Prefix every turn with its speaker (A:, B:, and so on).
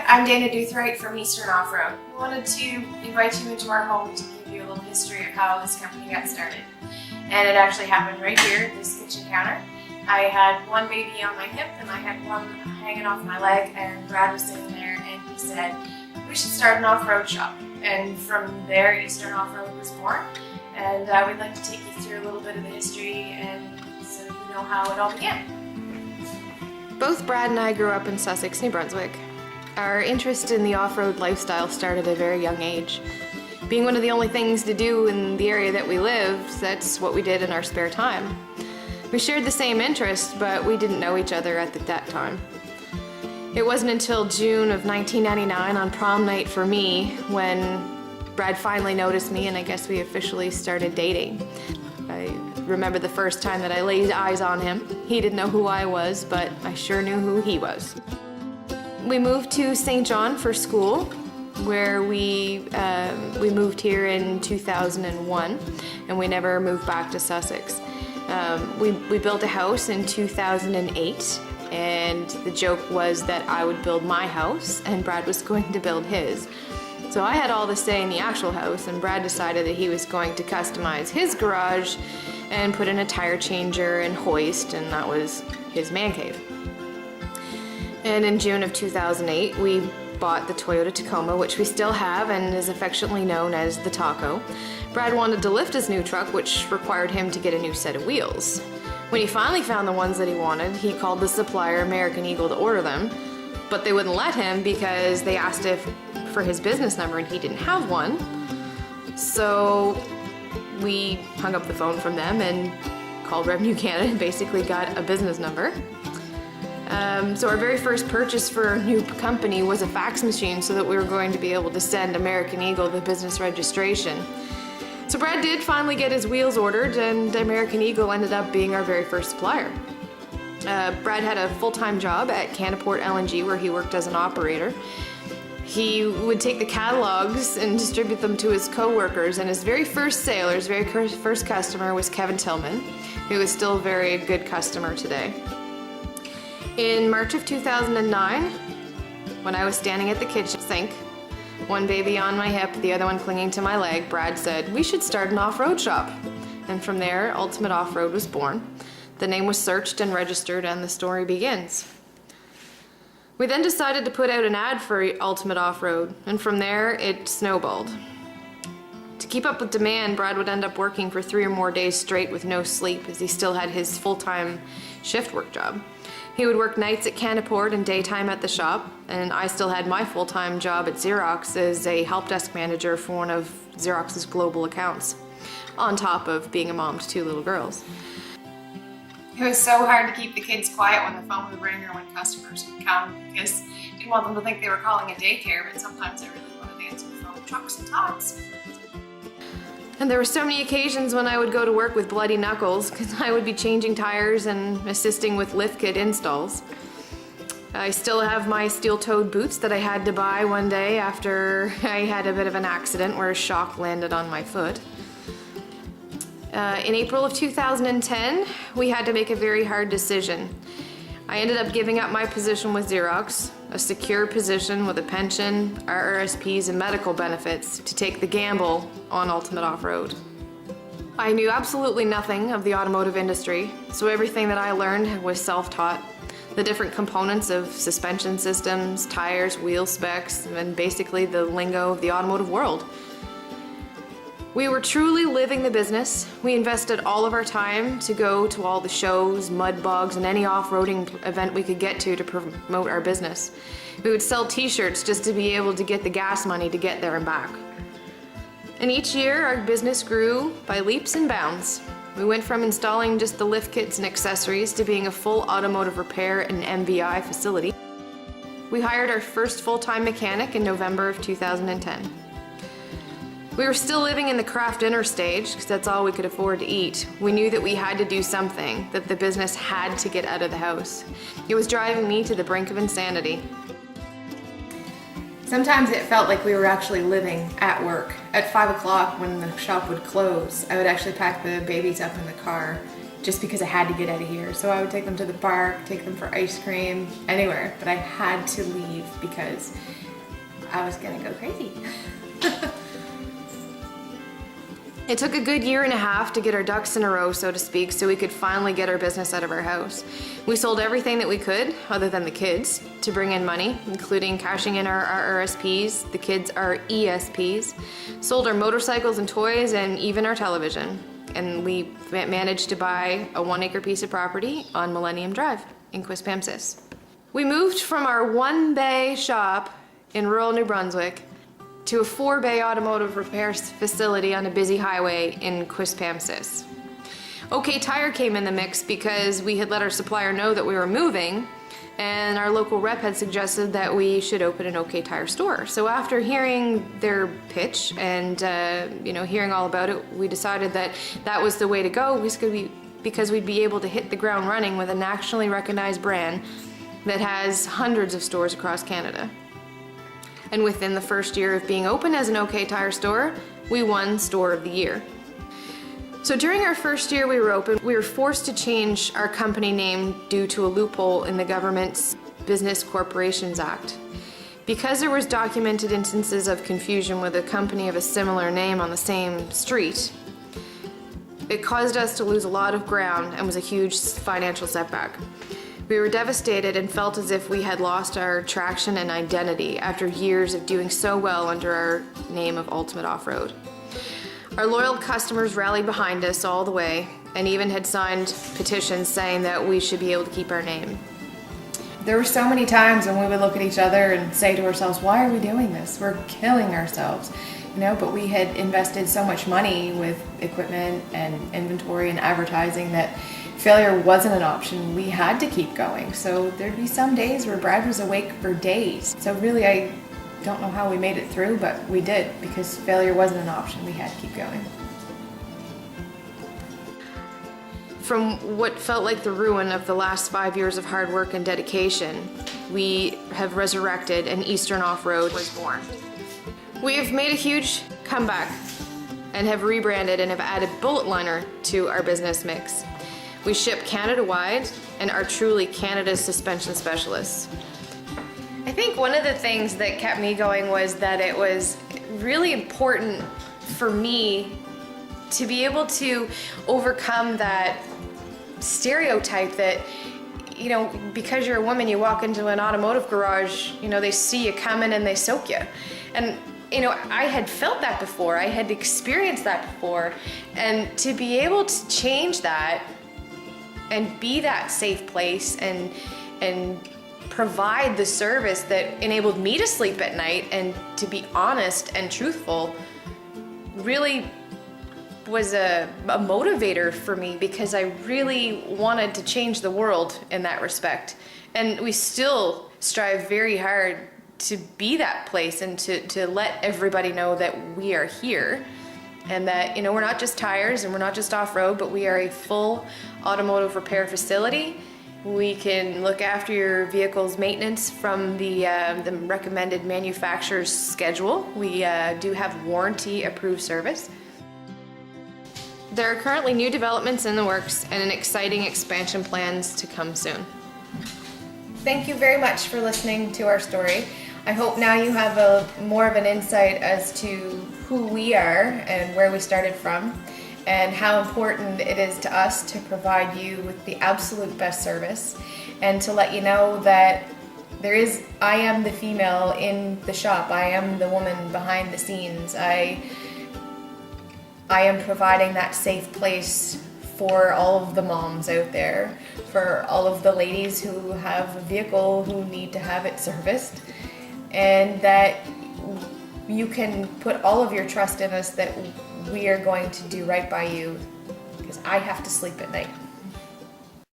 A: I'm Dana Doothright from Eastern Off-Road. We wanted to invite you into our home to give you a little history of how this company got started. And it actually happened right here at this kitchen counter. I had one baby on my hip and I had one hanging off my leg, and Brad was sitting there and he said, we should start an off-road shop. And from there, Eastern Off-Road was born. And we'd like to take you through a little bit of the history and so you know how it all began.
B: Both Brad and I grew up in Sussex, New Brunswick. Our interest in the off-road lifestyle started at a very young age. Being one of the only things to do in the area that we lived, that's what we did in our spare time. We shared the same interest, but we didn't know each other at that time. It wasn't until June of 1999 on prom night for me when Brad finally noticed me, and I guess we officially started dating. I remember the first time that I laid eyes on him. He didn't know who I was, but I sure knew who he was. We moved to St. John for school, where we moved here in 2001, and we never moved back to Sussex. We built a house in 2008, and the joke was that I would build my house and Brad was going to build his. So I had all the say in the actual house, and Brad decided that he was going to customize his garage and put in a tire changer and hoist, and that was his man cave. And in June of 2008, we bought the Toyota Tacoma, which we still have and is affectionately known as the Taco. Brad wanted to lift his new truck, which required him to get a new set of wheels. When he finally found the ones that he wanted, he called the supplier American Eagle to order them, but they wouldn't let him because they asked for his business number and he didn't have one. So we hung up the phone from them and called Revenue Canada and basically got a business number. So our very first purchase for a new company was a fax machine so that we were going to be able to send American Eagle the business registration. So Brad did finally get his wheels ordered, and American Eagle ended up being our very first supplier. Brad had a full-time job at Canaport LNG where he worked as an operator. He would take the catalogs and distribute them to his co-workers, and his very first sale, or his very first customer, was Kevin Tillman, who is still a very good customer today. In March of 2009, when I was standing at the kitchen sink, one baby on my hip, the other one clinging to my leg, Brad said, we should start an off-road shop. And from there, Ultimate Off-Road was born. The name was searched and registered, and the story begins. We then decided to put out an ad for Ultimate Off-Road, and from there, it snowballed. To keep up with demand, Brad would end up working for 3 or more days straight with no sleep, as he still had his full-time shift work job. He would work nights at Canaport and daytime at the shop, and I still had my full-time job at Xerox as a help desk manager for one of Xerox's global accounts, on top of being a mom to 2 little girls.
A: It was so hard to keep the kids quiet when the phone would ring or when customers would come, because I didn't want them to think they were calling a daycare, but sometimes I really wanted to answer the phone, trucks and tots.
B: And there were so many occasions when I would go to work with bloody knuckles because I would be changing tires and assisting with lift kit installs. I still have my steel-toed boots that I had to buy one day after I had a bit of an accident where a shock landed on my foot. In April of 2010, we had to make a very hard decision. I ended up giving up my position with Xerox, a secure position with a pension, RRSPs, and medical benefits, to take the gamble on Ultimate Off-Road. I knew absolutely nothing of the automotive industry, so everything that I learned was self-taught. The different components of suspension systems, tires, wheel specs, and basically the lingo of the automotive world. We were truly living the business. We invested all of our time to go to all the shows, mud bogs, and any off-roading event we could get to promote our business. We would sell t-shirts just to be able to get the gas money to get there and back. And each year, our business grew by leaps and bounds. We went from installing just the lift kits and accessories to being a full automotive repair and MVI facility. We hired our first full-time mechanic in November of 2010. We were still living in the craft dinner stage because that's all we could afford to eat. We knew that we had to do something, that the business had to get out of the house. It was driving me to the brink of insanity.
A: Sometimes it felt like we were actually living at work. At 5 o'clock when the shop would close, I would actually pack the babies up in the car
B: just because I had to get out of here. So I would take them to the park, take them for ice cream, anywhere, but I had to leave because I was gonna go crazy. It took a good year and a half to get our ducks in a row, so to speak, so we could finally get our business out of our house. We sold everything that we could, other than the kids, to bring in money, including cashing in our RRSPs, the kids' our ESPs, sold our motorcycles and toys, and even our television. And we managed to buy a 1-acre piece of property on Millennium Drive in Quispamsis. We moved from our 1-bay shop in rural New Brunswick to a 4-bay automotive repair facility on a busy highway in Quispamsis. OK Tire came in the mix because we had let our supplier know that we were moving, and our local rep had suggested that we should open an OK Tire store. So after hearing their pitch and hearing all about it, we decided that that was the way to go because we'd be able to hit the ground running with a nationally recognized brand that has hundreds of stores across Canada. And within the first year of being open as an OK Tire store, we won Store of the Year. So during our first year we were open, we were forced to change our company name due to a loophole in the government's Business Corporations Act. Because there was documented instances of confusion with a company of a similar name on the same street, it caused us to lose a lot of ground and was a huge financial setback. We were devastated and felt as if we had lost our traction and identity after years of doing so well under our name of Ultimate Off-Road. Our loyal customers rallied behind us all the way and even had signed petitions saying that we should be able to keep our name. There were so many times when we would look at each other and say to ourselves, why are we doing this? We're killing ourselves. But we had invested so much money with equipment and inventory and advertising that failure wasn't an option. We had to keep going. So there'd be some days where Brad was awake for days. So really, I don't know how we made it through, but we did because failure wasn't an option. We had to keep going. From what felt like the ruin of the last 5 years of hard work and dedication, we have resurrected and Eastern Off-Road was born. We have made a huge comeback and have rebranded and have added Bullet Liner to our business mix. We ship Canada-wide and are truly Canada's suspension specialists. I think one of the things that kept me going was that it was really important for me to be able to overcome that stereotype that, because you're a woman, you walk into an automotive garage, they see you coming and they soak you. And I had felt that before, I had experienced that before, and to be able to change that and be that safe place and provide the service that enabled me to sleep at night and to be honest and truthful really was a motivator for me, because I really wanted to change the world in that respect. And we still strive very hard to be that place and to let everybody know that we are here and that we're not just tires and we're not just off-road, but we are a full automotive repair facility. We can look after your vehicle's maintenance from the recommended manufacturer's schedule. We do have warranty approved service. There are currently new developments in the works and an exciting expansion plans to come soon. Thank you very much for listening to our story. I hope now you have more of an insight as to who we are and where we started from, and how important it is to us to provide you with the absolute best service, and to let you know that I am the female in the shop. I am the woman behind the scenes. I am providing that safe place for all of the moms out there, for all of the ladies who have a vehicle who need to have it serviced, and that you can put all of your trust in us that we are going to do right by you, because I have to sleep at night.